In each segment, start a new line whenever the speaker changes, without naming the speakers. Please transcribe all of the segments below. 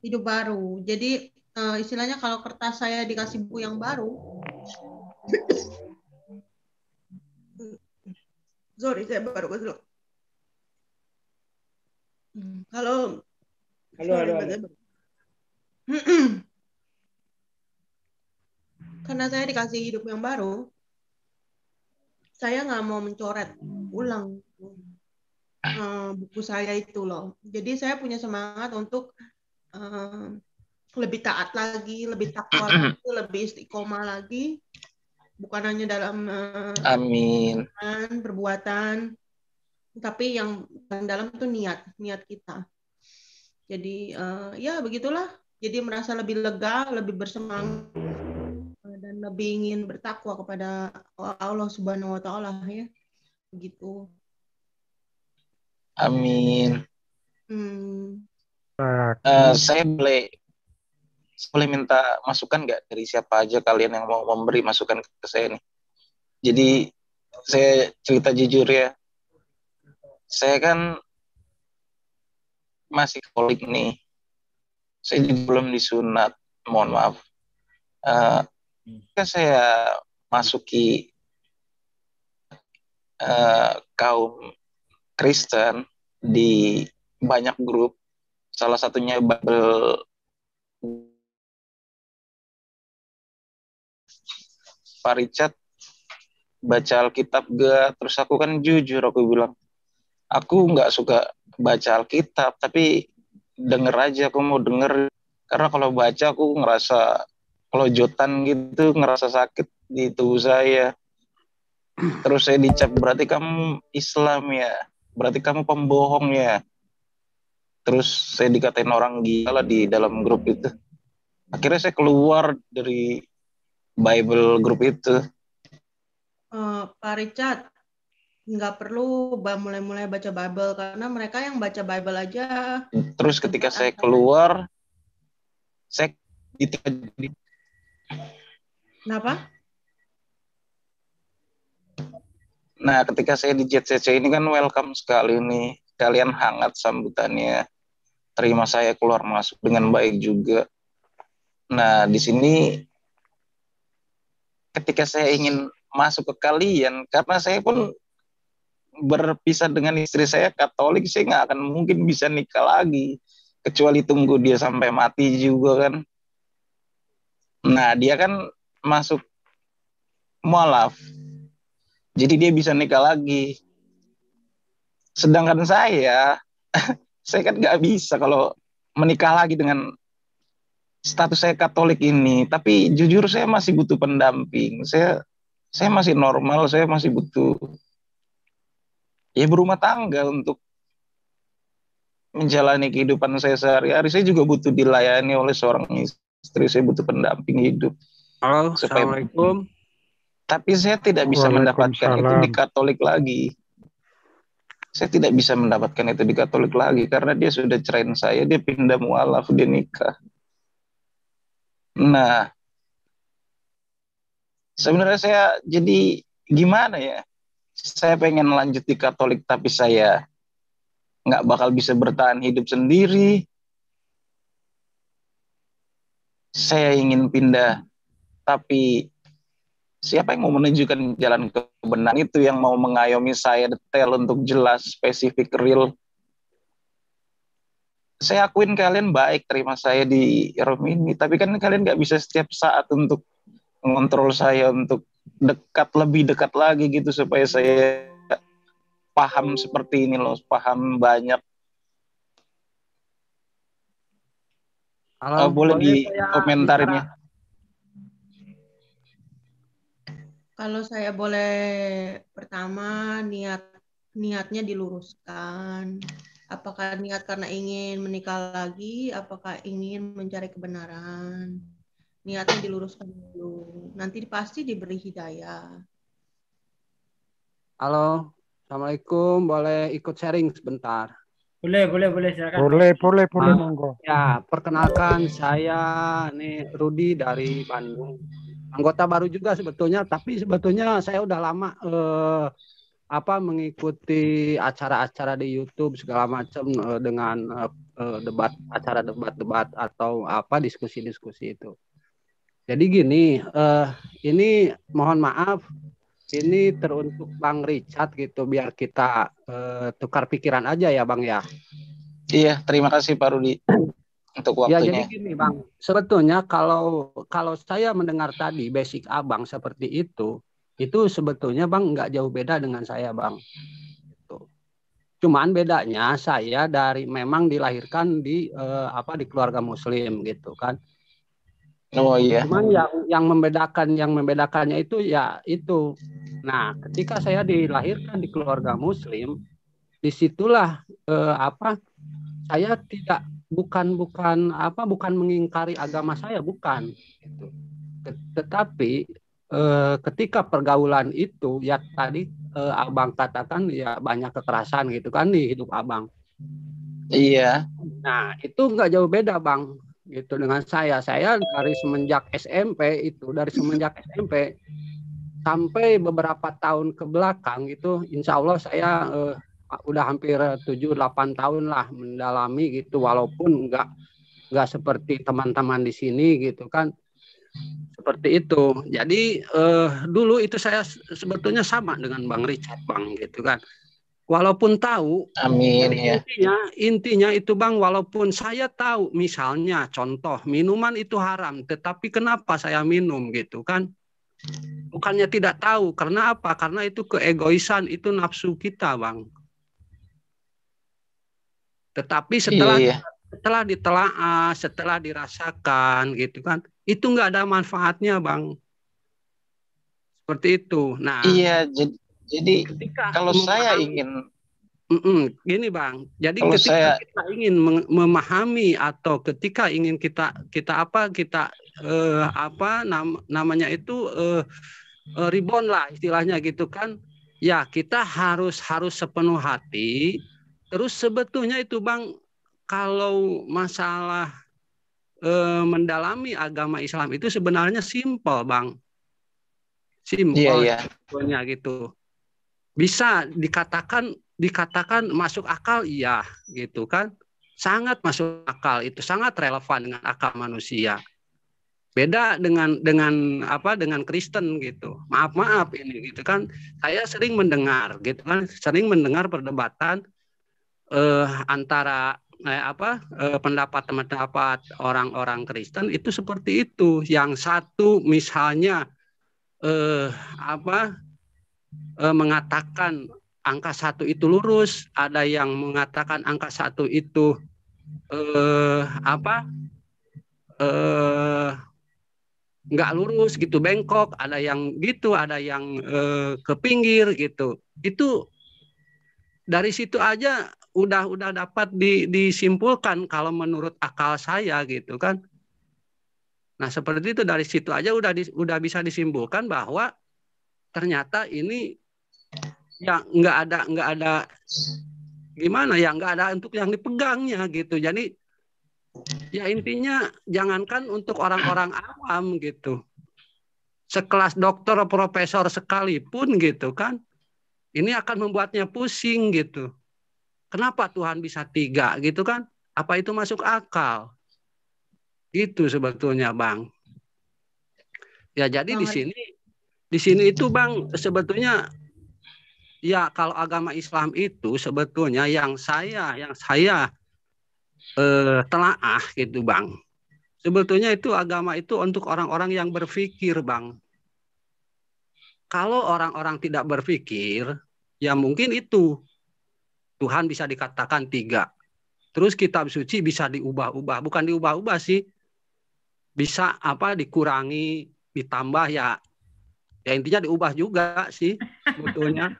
hidup baru. Jadi istilahnya kalau kertas saya dikasih buku yang baru, sorry saya baru ke dulu. Kalau
Halo.
karena saya dikasih hidup yang baru, saya nggak mau mencoret ulang buku saya itu loh. Jadi saya punya semangat untuk lebih taat lagi, lebih takwa lagi, lebih istiqomah lagi, bukan hanya dalam
Amin.
perbuatan, tapi yang dalam itu niat kita. Jadi ya begitulah. Jadi merasa lebih lega, lebih bersemangat dan lebih ingin bertakwa kepada Allah Subhanahu wa taala ya. Begitu.
Amin. Saya boleh minta masukan nggak dari siapa aja kalian yang mau memberi masukan ke saya nih. Jadi saya cerita jujur ya. Saya kan masih Katolik nih. Saya belum disunat, mohon maaf. Ketika saya masuki kaum Kristen di banyak grup, salah satunya Bible Pak Richard baca Alkitab gak? Terus aku kan jujur, aku bilang aku nggak suka baca Alkitab, tapi denger aja, aku mau denger. Karena kalau baca aku ngerasa kelojotan gitu, ngerasa sakit di tubuh saya. Terus saya dicap, berarti kamu Islam ya, berarti kamu pembohong ya. Terus saya dikatain orang gila lah di dalam grup itu. Akhirnya saya keluar dari Bible grup itu.
Pak Richard, nggak perlu mulai-mulai baca Bible, karena mereka yang baca Bible aja.
Terus ketika saya keluar, saya
Kenapa?
Nah, ketika saya di JCC ini kan welcome sekali nih. Kalian hangat sambutannya. Terima saya keluar masuk dengan baik juga. Nah, di sini ketika saya ingin masuk ke kalian, karena saya pun berpisah dengan istri saya Katolik, saya nggak akan mungkin bisa nikah lagi. Kecuali tunggu dia sampai mati juga kan. Nah, dia kan masuk mualaf. Jadi dia bisa nikah lagi. Sedangkan saya kan nggak bisa kalau menikah lagi dengan status saya Katolik ini. Tapi jujur saya masih butuh pendamping. Saya masih normal, saya masih butuh ya berumah tangga untuk menjalani kehidupan saya sehari-hari. Saya juga butuh dilayani oleh seorang istri. Saya butuh pendamping hidup.
Halo, Assalamualaikum.
Tapi saya tidak bisa mendapatkan itu di Katolik lagi. Saya tidak bisa mendapatkan itu di Katolik lagi karena dia sudah ceraiin saya, dia pindah mualaf, dia nikah. Nah, sebenarnya saya jadi gimana ya? Saya pengen lanjut di Katolik tapi saya nggak bakal bisa bertahan hidup sendiri. Saya ingin pindah, tapi siapa yang mau menunjukkan jalan kebenaran itu, yang mau mengayomi saya detail untuk jelas, spesifik, real. Saya akuin kalian baik, terima saya di room ini, tapi kan kalian nggak bisa setiap saat untuk mengontrol saya untuk lebih dekat lagi gitu, supaya saya paham seperti ini loh, paham banyak.
Halo,
boleh di komentarin ya.
Kalau saya boleh, pertama niatnya diluruskan. Apakah niat karena ingin menikah lagi, apakah ingin mencari kebenaran? Niatnya diluruskan dulu. Nanti pasti diberi hidayah.
Halo, Assalamualaikum. Boleh ikut sharing sebentar?
Boleh, silakan.
Boleh, monggo.
Ya, perkenalkan saya nih Rudi dari Bandung. Anggota baru juga sebetulnya, tapi sebetulnya saya udah lama mengikuti acara-acara di YouTube segala macam dengan acara debat-debat atau diskusi-diskusi itu. Jadi gini, ini mohon maaf, ini teruntuk Bang Richard gitu, biar kita tukar pikiran aja ya Bang ya.
Iya, terima kasih Pak Rudi untuk
Ya jadi
waktunya.
gini Bang, sebetulnya kalau saya mendengar tadi basic Abang seperti itu sebetulnya Bang nggak jauh beda dengan saya Bang. Gitu. Cuman bedanya saya memang dilahirkan di keluarga Muslim gitu kan.
Oh iya.
Cuman yang membedakannya itu ya itu. Nah, ketika saya dilahirkan di keluarga Muslim, disitulah saya bukan mengingkari agama saya, bukan. Gitu. Tetapi ketika pergaulan itu ya tadi Abang katakan ya banyak kekerasan gitu kan di hidup Abang.
Iya.
Nah, itu nggak jauh beda Bang gitu dengan saya. Saya dari semenjak SMP sampai beberapa tahun ke belakang itu insya Allah saya udah hampir 7-8 tahun lah mendalami gitu, walaupun nggak seperti teman-teman di sini gitu kan, seperti itu. Jadi dulu itu saya sebetulnya sama dengan Bang Richard Bang gitu kan, walaupun tahu.
Amin ya.
Intinya itu Bang, walaupun saya tahu misalnya contoh minuman itu haram, tetapi kenapa saya minum gitu kan? Bukannya tidak tahu, karena apa? Karena itu keegoisan, itu nafsu kita Bang. Tetapi setelah ditelaah, setelah dirasakan gitu kan, itu nggak ada manfaatnya Bang. Seperti itu. Nah,
iya, jadi kalau saya ingin
gini Bang, jadi
kalau
ketika kita ingin memahami atau ketika ingin kita namanya itu rebound lah istilahnya gitu kan, ya kita harus sepenuh hati. Terus sebetulnya itu Bang, kalau masalah mendalami agama Islam itu sebenarnya simpel Bang, sebetulnya gitu. Bisa dikatakan masuk akal, iya gitu kan, sangat masuk akal, itu sangat relevan dengan akal manusia. Beda dengan Kristen gitu. Maaf ini gitu kan, saya sering mendengar gitu kan, perdebatan antara pendapat orang-orang Kristen itu seperti itu. Yang satu misalnya mengatakan angka 1 itu lurus, ada yang mengatakan angka 1 itu nggak lurus gitu, bengkok, ada yang gitu, ada yang ke pinggir gitu. Itu dari situ aja udah dapat disimpulkan kalau menurut akal saya gitu kan. Nah, seperti itu, dari situ aja udah bisa disimpulkan bahwa ternyata ini ya nggak ada gimana ya, nggak ada untuk yang dipegangnya gitu. Jadi ya intinya jangankan untuk orang-orang awam gitu, sekelas dokter profesor sekalipun gitu kan, ini akan membuatnya pusing gitu. Kenapa Tuhan bisa 3 gitu kan? Apa itu masuk akal? Itu sebetulnya Bang. Ya jadi di sini itu Bang, sebetulnya ya kalau agama Islam itu sebetulnya yang saya telaah gitu Bang. Sebetulnya itu agama itu untuk orang-orang yang berpikir Bang. Kalau orang-orang tidak berpikir, ya mungkin itu Tuhan bisa dikatakan 3. Terus kitab suci bisa diubah-ubah, bukan diubah-ubah sih, bisa dikurangi, ditambah ya intinya diubah juga sih sebetulnya,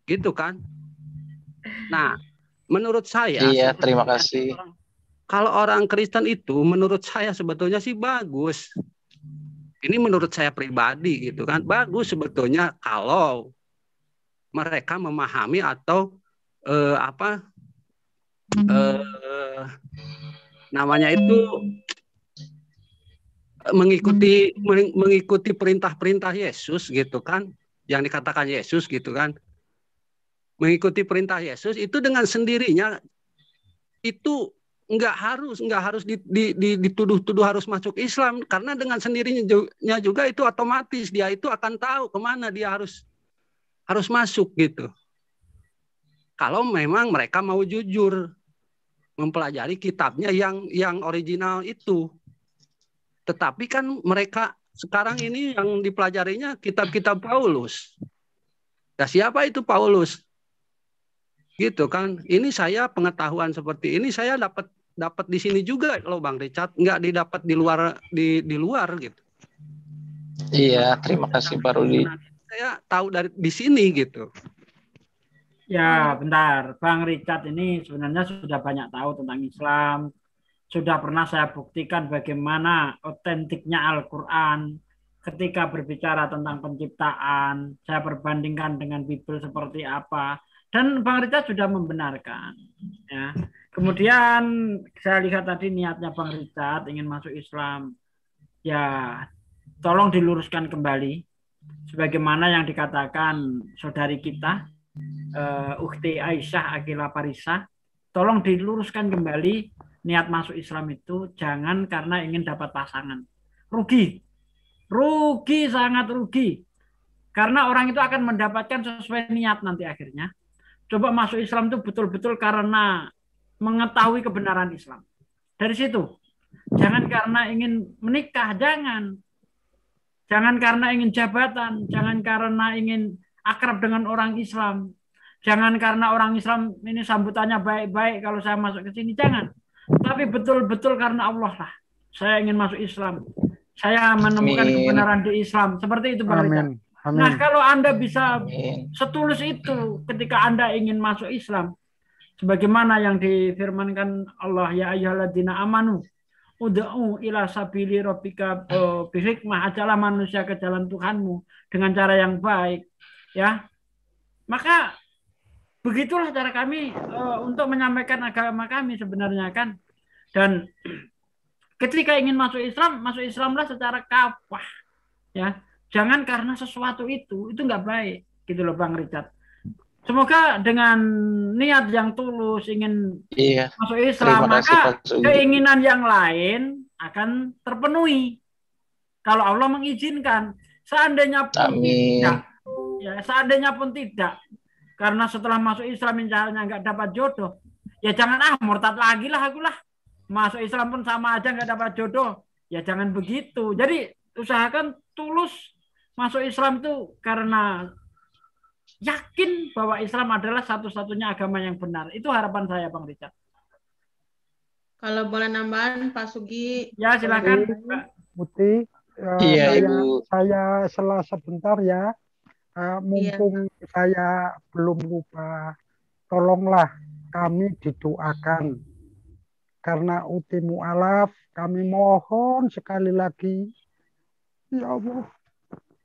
gitu kan. Nah, menurut saya,
iya, terima kasih.
Kalau orang Kristen itu menurut saya sebetulnya sih bagus. Ini menurut saya pribadi gitu kan, bagus sebetulnya kalau mereka memahami atau namanya itu mengikuti perintah-perintah Yesus gitu kan, yang dikatakan Yesus gitu kan. mengikuti perintah Yesus itu dengan sendirinya itu nggak harus dituduh-tuduh harus masuk Islam, karena dengan sendirinya juga itu otomatis dia itu akan tahu kemana dia harus masuk gitu. Kalau memang mereka mau jujur mempelajari kitabnya yang original itu. Tetapi kan mereka sekarang ini yang dipelajarinya kitab-kitab Paulus. Nah, siapa itu Paulus? Gitu kan. Ini saya pengetahuan seperti ini saya dapat di sini juga loh Bang Richard, nggak didapat di luar gitu.
Iya, terima kasih Pak Rudi.
Saya tahu di sini gitu.
Ya, bentar. Bang Richard ini sebenarnya sudah banyak tahu tentang Islam. Sudah pernah saya buktikan bagaimana otentiknya Al-Quran. Ketika berbicara tentang penciptaan, saya perbandingkan dengan Bible seperti apa. Dan Bang Richard sudah membenarkan. Ya. Kemudian saya lihat tadi niatnya Bang Richard ingin masuk Islam. Ya, tolong diluruskan kembali. Sebagaimana yang dikatakan saudari kita, Ukhti Aisyah Akila Parisa, tolong diluruskan kembali niat masuk Islam itu jangan karena ingin dapat pasangan. Rugi, sangat rugi. Karena orang itu akan mendapatkan sesuai niat nanti akhirnya. Coba masuk Islam itu betul-betul karena mengetahui kebenaran Islam. Dari situ, jangan karena ingin menikah, jangan karena ingin jabatan, jangan karena ingin akrab dengan orang Islam. Jangan karena orang Islam ini sambutannya baik-baik kalau saya masuk ke sini, jangan. Tapi betul-betul karena Allah lah. Saya ingin masuk Islam. Saya menemukan kebenaran di Islam. Seperti itu Bang Richard. Nah, kalau Anda bisa setulus itu ketika Anda ingin masuk Islam, sebagaimana yang difirmankan Allah, ya ayyuhalladzina amanu ud'u ila sabili rabbika bihikmah, ajalah manusia ke jalan Tuhanmu dengan cara yang baik, ya. Maka begitulah cara kami untuk menyampaikan agama kami sebenarnya kan. Dan ketika ingin masuk Islamlah secara kafah, ya. Jangan karena sesuatu itu nggak baik, gitu loh Bang Richard. Semoga dengan niat yang tulus ingin masuk Islam, maka keinginan yang lain akan terpenuhi. Kalau Allah mengizinkan, seandainya pun tidak, ya seandainya pun tidak, karena setelah masuk Islam misalnya nggak dapat jodoh, ya jangan murtad lagi lah aku lah. Masuk Islam pun sama aja nggak dapat jodoh, ya jangan begitu. Jadi usahakan tulus masuk Islam itu karena yakin bahwa Islam adalah satu-satunya agama yang benar. Itu harapan saya, Bang Richard.
Kalau boleh nambahan, Pak Sugi.
Ya, silakan.
Muti, saya salah sebentar ya. Mumpung saya belum lupa, tolonglah kami didoakan. Karena uti mu'alaf, kami mohon sekali lagi, ya Allah,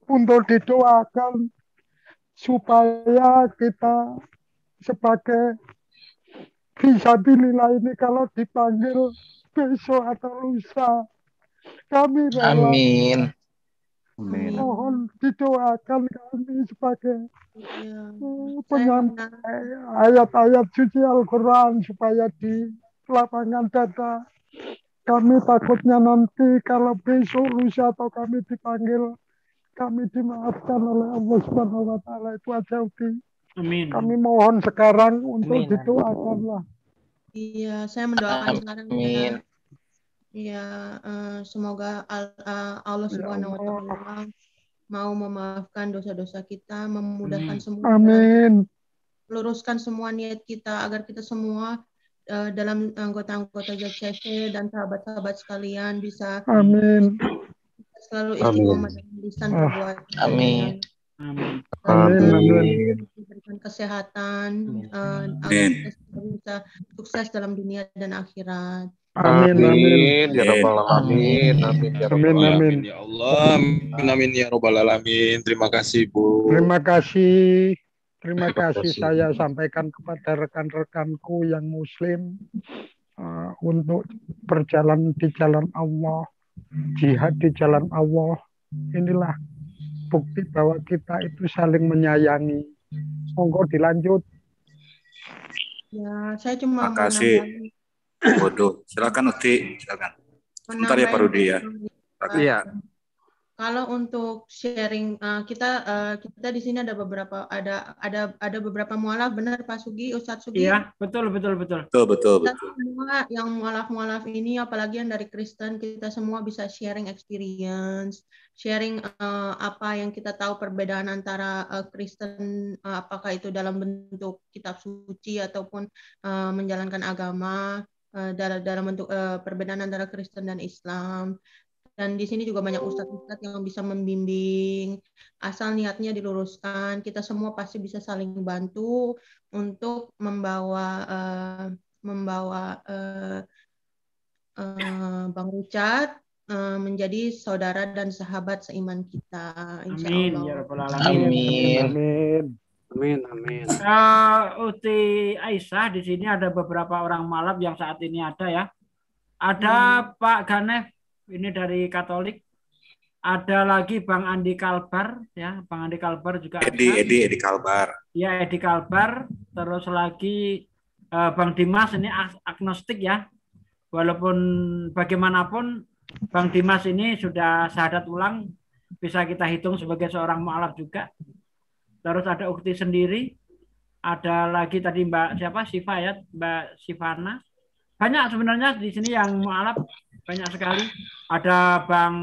untuk didoakan supaya kita sebagai fisabilillah ini kalau dipanggil besok atau lusa, kami rela.
Amin.
Mohon didoakan kami sebagai penyampai ayat-ayat suci Al-Quran supaya di lapangan dada kami takutnya nanti kalau besok lusa atau kami dipanggil, kami dimaafkan oleh Allah Subhanahu wa taala. Itu aja Uti.
Amin.
Kami mohon sekarang untuk didoakanlah.
Iya, saya mendoakan sekarang ya. Iya, semoga Allah Subhanahu wa taala mau memaafkan dosa-dosa kita, memudahkan semua.
Amin.
Luruskan semua niat kita agar kita semua dalam anggota-anggota ZCC dan sahabat-sahabat sekalian bisa selalu istiqomah dalam lisan perbuatan.
Amin.
Diberikan kesehatan, agar kita bisa sukses dalam dunia dan akhirat.
Amin ya rabbal alamin. Amin ya Allah. Amin ya rabbal alamin. Terima kasih Bu.
Terima kasih saya sampaikan kepada rekan-rekanku yang muslim untuk berjalan di jalan Allah, jihad di jalan Allah. Inilah bukti bahwa kita itu saling menyayangi. Monggo dilanjut
Ya, saya cuma mau
Makasih.
nambahin,
Waduh, silakan Uti, silakan. Sebentar ya Pak Rudi ya. Silakan.
Iya.
Kalau untuk sharing kita di sini ada beberapa mualaf, benar Pak Sugi, Ustadz Sugi.
Iya, betul.
Betul.
Kita semua yang mualaf ini, apalagi yang dari Kristen, kita semua bisa sharing experience, sharing apa yang kita tahu perbedaan antara Kristen, apakah itu dalam bentuk kitab suci ataupun menjalankan agama, dalam bentuk perbedaan antara Kristen dan Islam. Dan di sini juga banyak ustadz-ustadz yang bisa membimbing, asal niatnya diluruskan. Kita semua pasti bisa saling bantu untuk membawa Bang Richard menjadi saudara dan sahabat seiman kita. Insya
Amin
Allah.
ya rabbal alamin.
Amin.
Uti Aisyah, di sini ada beberapa orang malap yang saat ini ada ya. Ada Pak Ganef, ini dari Katolik. Ada lagi Bang Andi Kalbar ya, Bang Andi Kalbar juga ada.
Edi Kalbar.
Ya, Edi Kalbar. Terus lagi Bang Dimas ini agnostik ya. Walaupun bagaimanapun Bang Dimas ini sudah syahadat ulang, bisa kita hitung sebagai seorang mualaf juga. Terus ada Ukti sendiri. Ada lagi tadi Mbak siapa? Siva ya, Mbak Sivana. Banyak sebenarnya di sini yang mualaf, banyak sekali. Ada Bang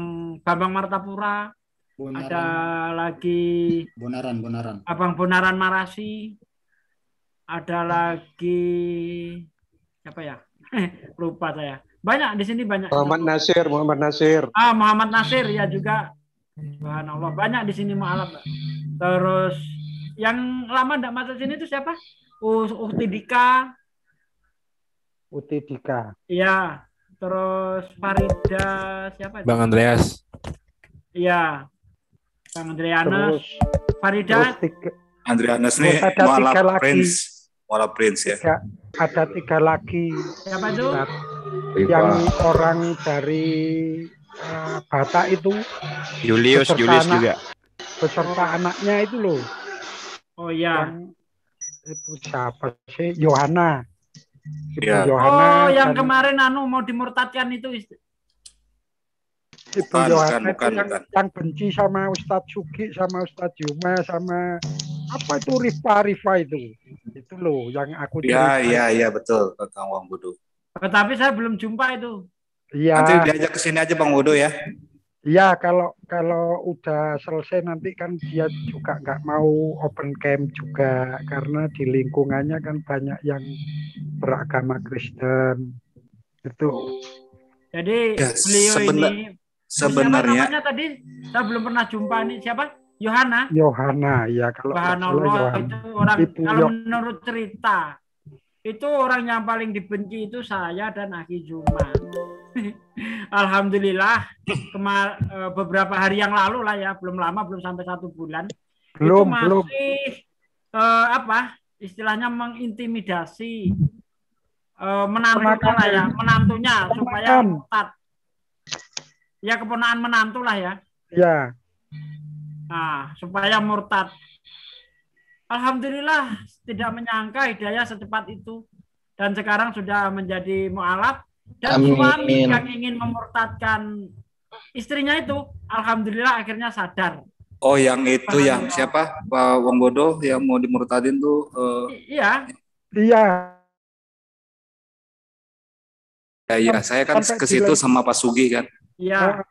Bambang Martapura, ada lagi
Bonaran.
Abang Bonaran Marasi, ada lagi siapa ya? Lupa saya. Banyak di sini banyak.
Muhammad Nasir.
Muhammad Nasir ya juga. Subhanallah, banyak di sini mualaf. Terus yang lama enggak masuk sini itu siapa? Ukti Dika. Iya. Terus Farida siapa itu?
Bang Andreas.
Iya. Bang Andreanus. Farida.
Andreanus nih Mualaf Prince ya.
Ada 3 lagi.
Siapa itu?
Yang orang dari Batak itu.
Julius juga.
Beserta anaknya itu loh.
Oh iya.
Itu siapa sih? Yohana.
Ya.
Oh, yang kemarin mau dimurtadkan itu.
Ibu Yohana yang benci sama Ustadz Sugi, sama Ustadz Yuma, sama apa itu Rifa itu loh yang aku
iya betul Kang Wang Bodo.
Tapi saya belum jumpa itu.
Iya.
Nanti diajak ke sini aja Bang Bodo ya.
Iya, kalau udah selesai nanti kan dia juga nggak mau open camp juga karena di lingkungannya kan banyak yang beragama Kristen itu.
Jadi
ya,
beliau
sebenarnya
namanya tadi saya belum pernah jumpa ini siapa? Yohana
ya kalau
Yohana itu orang kalau menurut cerita itu orang yang paling dibenci itu saya dan Aki Juma. Alhamdulillah beberapa hari yang lalu lah ya, belum lama, belum sampai 1 bulan. Belum. Istilahnya mengintimidasi menantunya supaya murtad. Ya keponakan menantu lah ya.
Ya.
Nah, supaya murtad. Alhamdulillah tidak menyangka hidayah secepat itu dan sekarang sudah menjadi mualaf. Dan suami yang ingin memurtadkan istrinya itu, alhamdulillah akhirnya sadar.
Oh, yang itu yang siapa? Pak Wang Bodo yang mau dimurtadin tuh?
Iya.
Ya, saya kan ke situ sama Pak Sugi kan.
Iya.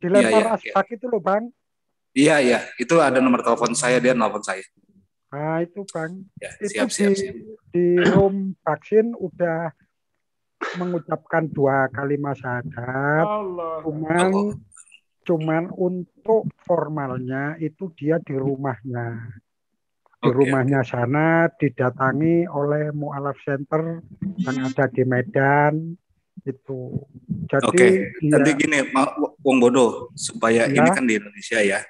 Dilempar asbak itu loh, Bang.
Iya. Itu ada nomor telepon saya, dia nelfon saya.
Nah, itu Bang.
Ya,
itu
siap.
Di room vaksin udah mengucapkan 2 kalimat syahadat. Cuman untuk formalnya itu dia di rumahnya. Di rumahnya sana didatangi oleh Mu'alaf Center yang ada di Medan itu. Jadi
nanti gini Wong Bodo supaya ini kan di Indonesia ya.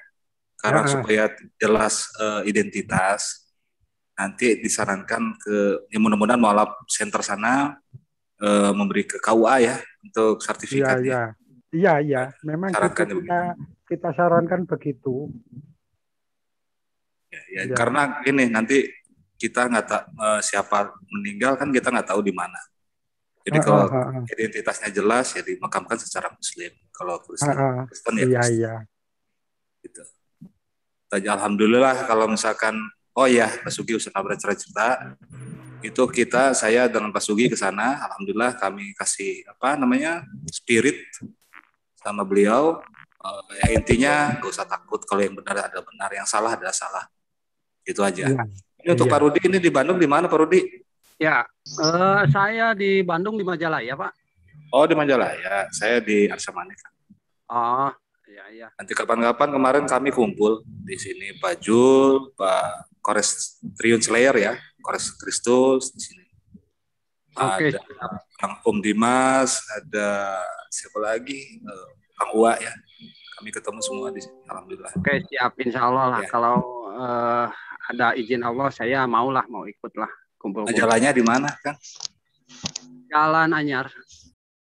Karena supaya jelas identitas nanti disarankan ke mudah-mudahan Mu'alaf Center sana memberi ke KUA ya untuk sertifikatnya.
Iya. Memang kita sarankan begitu.
Ya. Karena ini nanti kita nggak tahu siapa meninggal kan kita nggak tahu di mana. Jadi kalau identitasnya jelas ya dimakamkan secara Muslim. Kalau Kristen ya Kristen.
Iya.
Gitu. Tadi alhamdulillah kalau misalkan Pak Sugi usah bercerita itu saya dengan Pak Sugi ke sana, alhamdulillah kami kasih spirit sama beliau. Ya intinya nggak usah takut, kalau yang benar ada benar, yang salah adalah salah. Itu aja. Iya. Ini untuk Pak Rudi, ini di Bandung di mana Pak Rudi?
Ya, saya di Bandung di Majalaya, Pak.
Oh, di Majalaya. Saya di Arsa Manik.
Oh, iya.
Nanti kapan-kapan kemarin kami kumpul di sini Pak Jul, Pak Kores Triun Slayer ya, Kores Kristus di sini.
Oke.
Ada Kang Om Dimas, ada siapa lagi? Kang Uwa ya. Kami ketemu semua di sini. Alhamdulillah.
Oke, siap. Insya Allah lah. Ya. Kalau ada izin Allah, saya mau ikut lah kumpul.
Jalannya di mana, Kang?
Jalan Anyar.